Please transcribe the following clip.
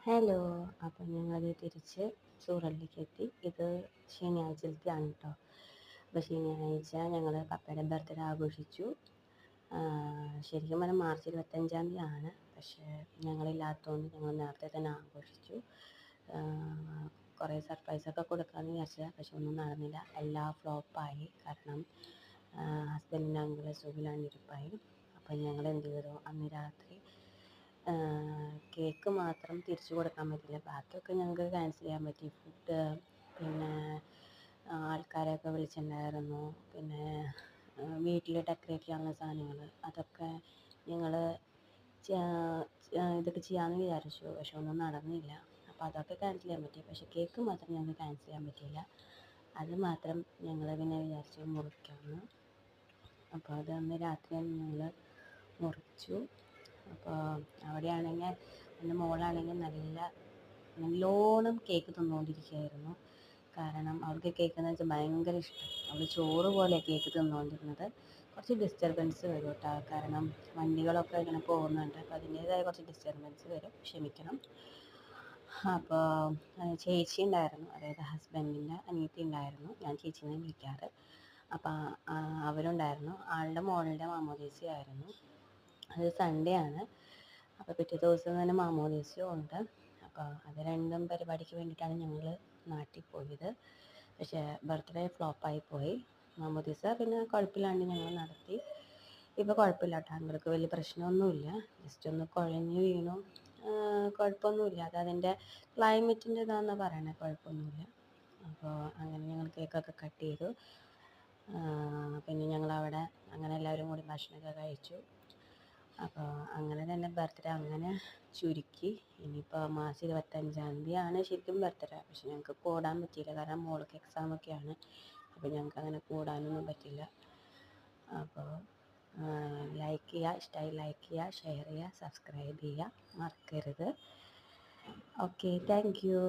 Hello. അപ്പം ഞങ്ങൾ തിരിച്ച് സൂറലിലേക്ക് എത്തി. ഇത് ശനിയാഴ്ചയിലത്തെയാണ് കേട്ടോ. അപ്പോൾ ശനിയാഴ്ച ഞങ്ങൾ പപ്പയുടെ ബർത്ത്ഡേ ആഘോഷിച്ചു. ശരിക്കും പറഞ്ഞാൽ മാർച്ച് 25-ാം തീയതിയാണ്. പക്ഷേ ഞങ്ങളില്ലാത്തതുകൊണ്ട് ഞങ്ങൾ നേരത്തെ തന്നെ ആഘോഷിച്ചു. കുറേ സർപ്രൈസൊക്കെ കൊടുക്കാമെന്ന് വിചാരിച്ചതാണ്. പക്ഷെ ഒന്നും നടന്നില്ല. എല്ലാം ഫ്ലോപ്പായി. കാരണം ഹസ്ബൻഡിൻ്റെ അങ്കിൾ സുഖമില്ലാണ്ടിരിപ്പായി. അപ്പം ഞങ്ങൾ എന്ത് ചെയ്തു, അന്ന് രാത്രി കേക്ക് മാത്രം തിരിച്ചു കൊടുക്കാൻ പറ്റില്ല, ബാക്കിയൊക്കെ ഞങ്ങൾക്ക് ക്യാൻസൽ ചെയ്യാൻ പറ്റി. ഫുഡ്, പിന്നെ ആൾക്കാരെയൊക്കെ വിളിച്ചിട്ടുണ്ടായിരുന്നു. പിന്നെ വീട്ടിൽ ഡെക്കറേറ്റ് ചെയ്യാനുള്ള സാധനങ്ങൾ, അതൊക്കെ ഞങ്ങൾ ഇതൊക്കെ ചെയ്യാമെന്ന് വിചാരിച്ചു. പക്ഷെ ഒന്നും നടന്നില്ല. അപ്പോൾ അതൊക്കെ ക്യാൻസൽ ചെയ്യാൻ പറ്റി. പക്ഷെ കേക്ക് മാത്രം ഞങ്ങൾക്ക് ക്യാൻസൽ ചെയ്യാൻ പറ്റിയില്ല. അത് മാത്രം ഞങ്ങൾ പിന്നെ വിചാരിച്ചു മുറിക്കാമെന്ന്. അപ്പോൾ അത് അന്ന് രാത്രി ഞങ്ങൾ മുറിച്ചു. അപ്പോൾ അവിടെയാണെങ്കിൽ എൻ്റെ മോളാണെങ്കിൽ നല്ലോണം കേക്ക് തിന്നുകൊണ്ടിരിക്കുകയായിരുന്നു. കാരണം അവൾക്ക് കേക്ക് എന്ന് വെച്ചാൽ ഭയങ്കര ഇഷ്ടം. അവൾ ചോറ് പോലെ കേക്ക് തിന്നുകൊണ്ടിരുന്നത്. കുറച്ച് ഡിസ്റ്റർബൻസ് വരും കേട്ടോ, കാരണം വണ്ടികളൊക്കെ ഇങ്ങനെ പോകുന്നുണ്ട്. അപ്പോൾ അതിൻ്റേതായ കുറച്ച് ഡിസ്റ്റർബൻസ് വരും, ക്ഷമിക്കണം. അപ്പോൾ ചേച്ചി ഉണ്ടായിരുന്നു, അതായത് ഹസ്ബൻഡിൻ്റെ അനിയത്തി ഉണ്ടായിരുന്നു. ഞാൻ ചേച്ചീനെ വിളിക്കാറ്. അപ്പോൾ അവരുണ്ടായിരുന്നു. ആളുടെ മോളുടെ മാമോദീസയായിരുന്നു. അത് സൺഡേ ആണ്. അപ്പോൾ പിറ്റേ ദിവസം തന്നെ മാമോദീസയും ഉണ്ട്. അപ്പോൾ അത് രണ്ടും പരിപാടിക്ക് വേണ്ടിയിട്ടാണ് ഞങ്ങൾ നാട്ടിൽ പോയത്. പക്ഷേ ബർത്ത്ഡേ ഫ്ലോപ്പായി പോയി. മാമോദീസ പിന്നെ കുഴപ്പമില്ലാണ്ട് ഞങ്ങൾ നടത്തി. ഇപ്പോൾ കുഴപ്പമില്ല കേട്ടോ, അങ്ങൾക്ക് വലിയ പ്രശ്നമൊന്നുമില്ല. ജസ്റ്റ് ഒന്ന് കുഴഞ്ഞു വീണു, കുഴപ്പമൊന്നുമില്ല. അത് അതിൻ്റെ ക്ലൈമറ്റിൻ്റെ ഇതാണെന്ന് പറയണേ, കുഴപ്പമൊന്നുമില്ല. അപ്പോൾ അങ്ങനെ ഞങ്ങൾ കേക്കൊക്കെ കട്ട് ചെയ്തു. പിന്നെ ഞങ്ങളവിടെ അങ്ങനെ എല്ലാവരും കൂടി ഭക്ഷണമൊക്കെ കഴിച്ചു. അപ്പോൾ അങ്ങനെ തന്നെ ബർത്ത്ഡേ അങ്ങനെ ചുരുക്കി. ഇനിയിപ്പോൾ മാർച്ച് 25-ാം തീയതിയാണ് ശരിക്കും ബർത്ത്ഡേ. പക്ഷെ ഞങ്ങൾക്ക് കൂടാൻ പറ്റിയില്ല, കാരണം മോൾക്ക് എക്സാമൊക്കെയാണ്. അപ്പോൾ ഞങ്ങൾക്ക് അങ്ങനെ കൂടാനൊന്നും പറ്റില്ല. അപ്പോൾ ലൈക്ക് ചെയ്യുക, ഇഷ്ടമായി ലൈക്ക് ചെയ്യുക, ഷെയർ ചെയ്യുക, സബ്സ്ക്രൈബ് ചെയ്യുക മറക്കരുത്. Okay, thank you.